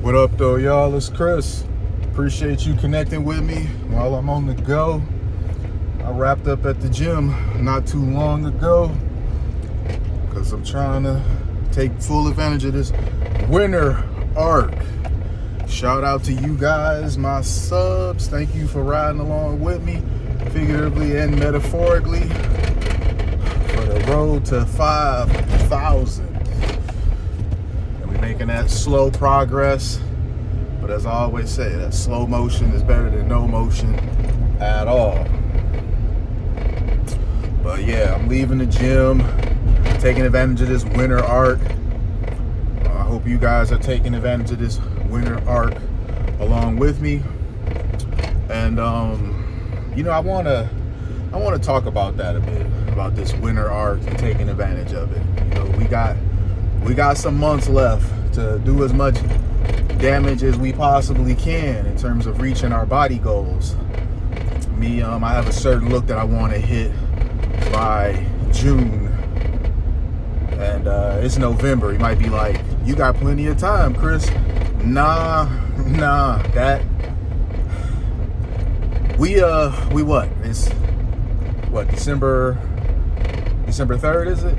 What up though, y'all? It's Chris. Appreciate you connecting with me while I'm on the go. I wrapped up at the gym not too long ago because I'm trying to take full advantage of this winter arc. Shout out to you guys, my subs. Thank you for riding along with me, figuratively and metaphorically, for the road to 5,000. Making that slow progress, but as I always say, that slow motion is better than no motion at all. But yeah, I'm leaving the gym, taking advantage of this winter arc. I hope you guys are taking advantage of this winter arc along with me. And I want to talk about that a bit, about this winter arc and taking advantage of it. We got some months left to do as much damage as we possibly can in terms of reaching our body goals. I have a certain look that I want to hit by June, and it's November. You might be like, you got plenty of time, Chris. Nah, that December 3rd, is it?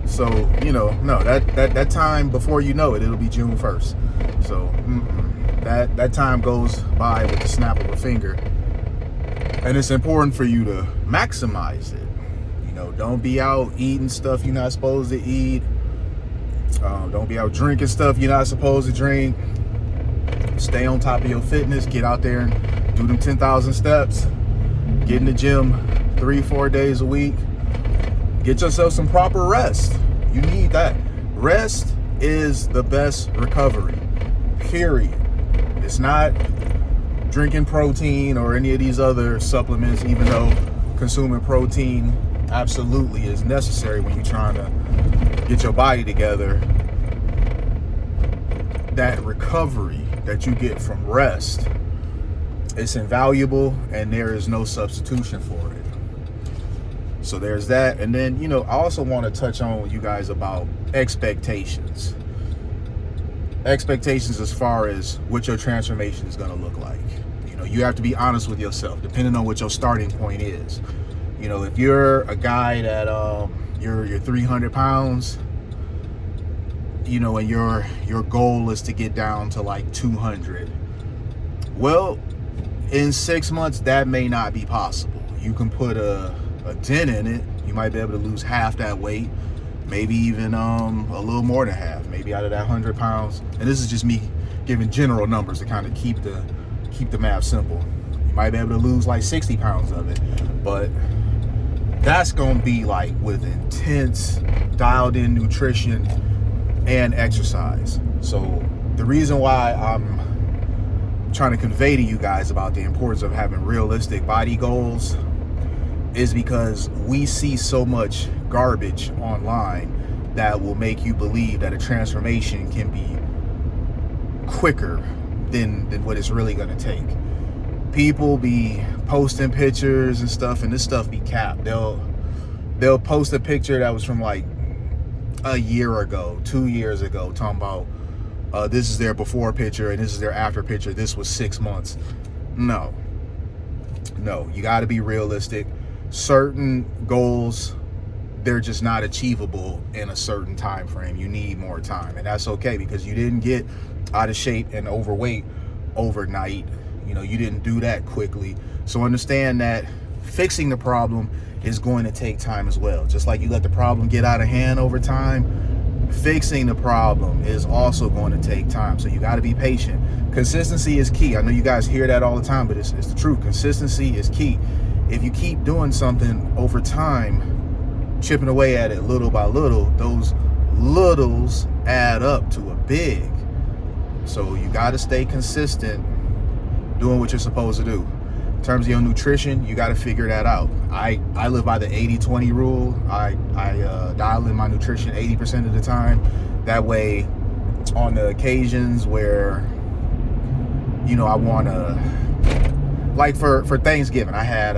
So, no, that time, before you know it, it'll be June 1st. So that time goes by with the snap of a finger. And it's important for you to maximize it. Don't be out eating stuff you're not supposed to eat. Don't be out drinking stuff you're not supposed to drink. Stay on top of your fitness. Get out there and do them 10,000 steps. Get in the gym 3-4 days a week. Get yourself some proper rest. You need that. Rest is the best recovery, period. It's not drinking protein or any of these other supplements, even though consuming protein absolutely is necessary when you're trying to get your body together. That recovery that you get from rest, it's invaluable, and there is no substitution for it. So there's that. And then, I also want to touch on you guys about expectations. Expectations as far as what your transformation is going to look like. You have to be honest with yourself, depending on what your starting point is. If you're a guy that you're 300 pounds, and your goal is to get down to like 200. Well, in 6 months, that may not be possible. You can put a dent in it. You might be able to lose half that weight, maybe even a little more than half, maybe out of that 100 pounds. And this is just me giving general numbers to kind of keep the math simple. You might be able to lose like 60 pounds of it, but that's gonna be like with intense, dialed in nutrition and exercise. So the reason why I'm trying to convey to you guys about the importance of having realistic body goals is because we see so much garbage online that will make you believe that a transformation can be quicker than what it's really going to take. People be posting pictures and stuff, and this stuff be capped. They'll post a picture that was from like a year ago, 2 years ago, talking about this is their before picture and this is their after picture. This was 6 months. No, you got to be realistic. Certain goals, they're just not achievable in a certain time frame. You need more time, and that's okay, because you didn't get out of shape and overweight overnight. You didn't do that quickly. So understand that fixing the problem is going to take time as well. Just like you let the problem get out of hand over time, fixing the problem is also going to take time. So you got to be patient. Consistency is key. I know you guys hear that all the time, but it's the truth. Consistency is key. If you keep doing something over time, chipping away at it little by little, those littles add up to a big. So you got to stay consistent doing what you're supposed to do. In terms of your nutrition, you got to figure that out. I live by the 80-20 rule. I dial in my nutrition 80% of the time. That way, on the occasions where, I want to, like for Thanksgiving, I had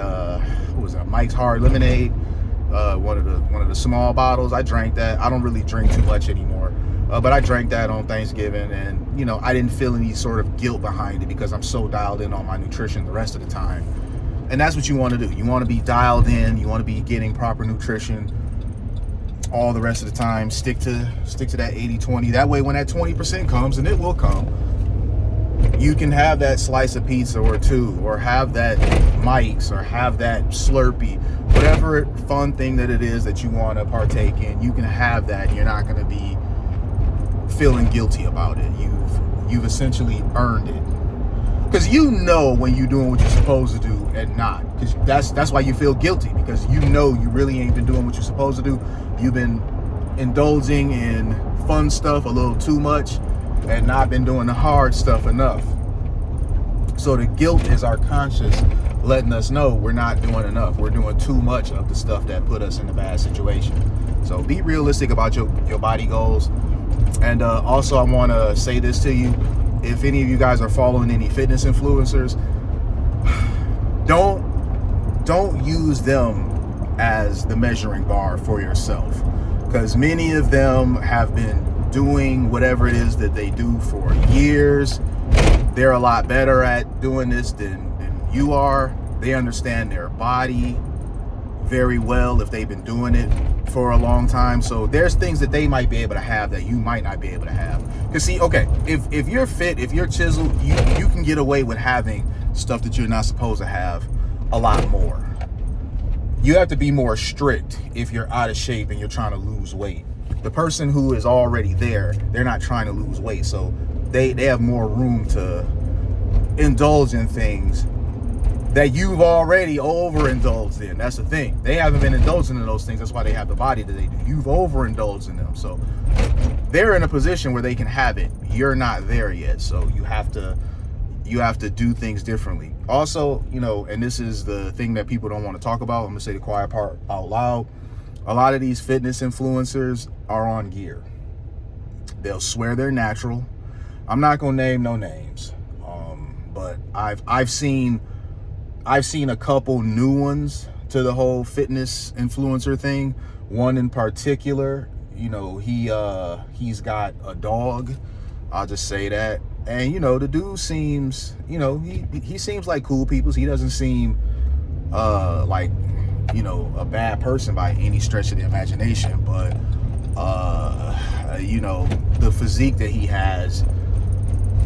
Mike's Hard Lemonade, one of the small bottles. I drank that. I don't really drink too much anymore. But I drank that on Thanksgiving, and, you know, I didn't feel any sort of guilt behind it because I'm so dialed in on my nutrition the rest of the time. And that's what you want to do. You want to be dialed in. You want to be getting proper nutrition all the rest of the time. Stick to that 80-20. That way, when that 20% comes, and it will come, you can have that slice of pizza or two, or have that Mike's, or have that Slurpee, whatever fun thing that it is that you want to partake in. You can have that. You're not going to be feeling guilty about it. You've essentially earned it, because you know when you're doing what you're supposed to do and not. Because that's why you feel guilty, because you know you really ain't been doing what you're supposed to do. You've been indulging in fun stuff a little too much and not been doing the hard stuff enough. So the guilt is our conscience letting us know we're not doing enough. We're doing too much of the stuff that put us in a bad situation. So be realistic about your body goals. And also, I want to say this to you. If any of you guys are following any fitness influencers, don't use them as the measuring bar for yourself, because many of them have been doing whatever it is that they do for years. They're a lot better at doing this than you are. They understand their body very well if they've been doing it for a long time. So there's things that they might be able to have that you might not be able to have. Because see, okay, if you're fit, if you're chiseled, you can get away with having stuff that you're not supposed to have a lot more. You have to be more strict if you're out of shape and you're trying to lose weight. The person who is already there, they're not trying to lose weight, so they have more room to indulge in things that you've already overindulged in. That's the thing. They haven't been indulging in those things. That's why they have the body that they do. You've overindulged in them. So they're in a position where they can have it. You're not there yet. So you have to do things differently. Also, you know, and this is the thing that people don't want to talk about. I'm going to say the quiet part out loud. A lot of these fitness influencers are on gear. They'll swear they're natural. I'm not going to name no names. But I've seen a couple new ones to the whole fitness influencer thing. One in particular, you know, he's got a dog. I'll just say that. And, you know, the dude seems, you know, he seems like cool people. He doesn't seem like, you know, a bad person by any stretch of the imagination. But, you know, the physique that he has,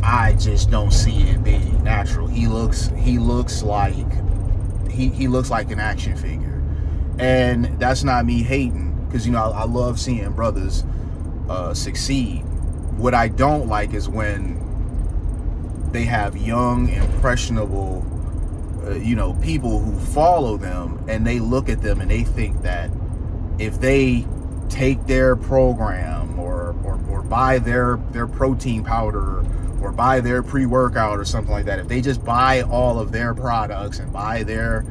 I just don't see it being natural. He looks like an action figure. And that's not me hating, because, you know, I love seeing brothers succeed. What I don't like is when they have young, impressionable, you know, people who follow them, and they look at them and they think that if they take their program or buy their protein powder or buy their pre-workout or something like that, if they just buy all of their products and buy their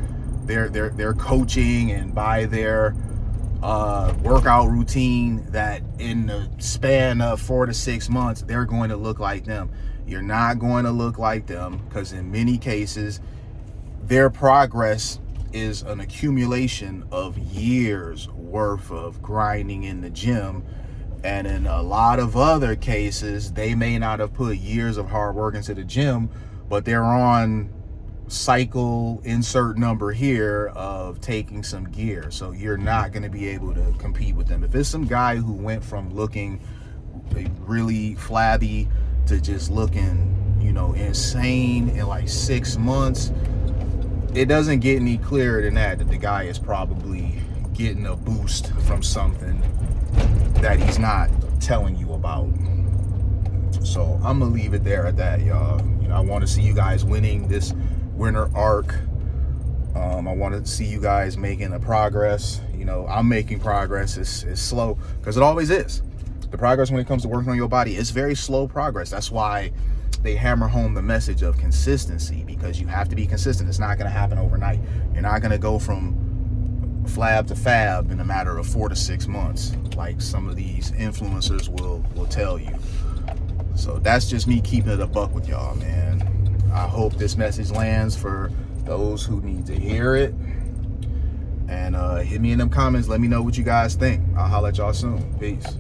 coaching and buy their workout routine, that in the span of 4 to 6 months, they're going to look like them. You're not going to look like them, because in many cases, their progress is an accumulation of years worth of grinding in the gym. And in a lot of other cases, they may not have put years of hard work into the gym, but they're on cycle insert number here of taking some gear. So you're not going to be able to compete with them. If it's some guy who went from looking really flabby to just looking, you know, insane in like 6 months, it doesn't get any clearer than that the guy is probably getting a boost from something that he's not telling you about. So I'm gonna leave it there at that, y'all. You know, I want to see you guys winning this winter arc. I want to see you guys making a progress. You know, I'm making progress. It's slow, because it always is. The progress when it comes to working on your body is very slow progress. That's why they hammer home the message of consistency, because you have to be consistent. It's not going to happen overnight. You're not going to go from flab to fab in a matter of 4 to 6 months, like some of these influencers will tell you. So that's just me keeping it a buck with y'all, man. I hope this message lands for those who need to hear it. And hit me in them comments. Let me know what you guys think. I'll holler at y'all soon. Peace.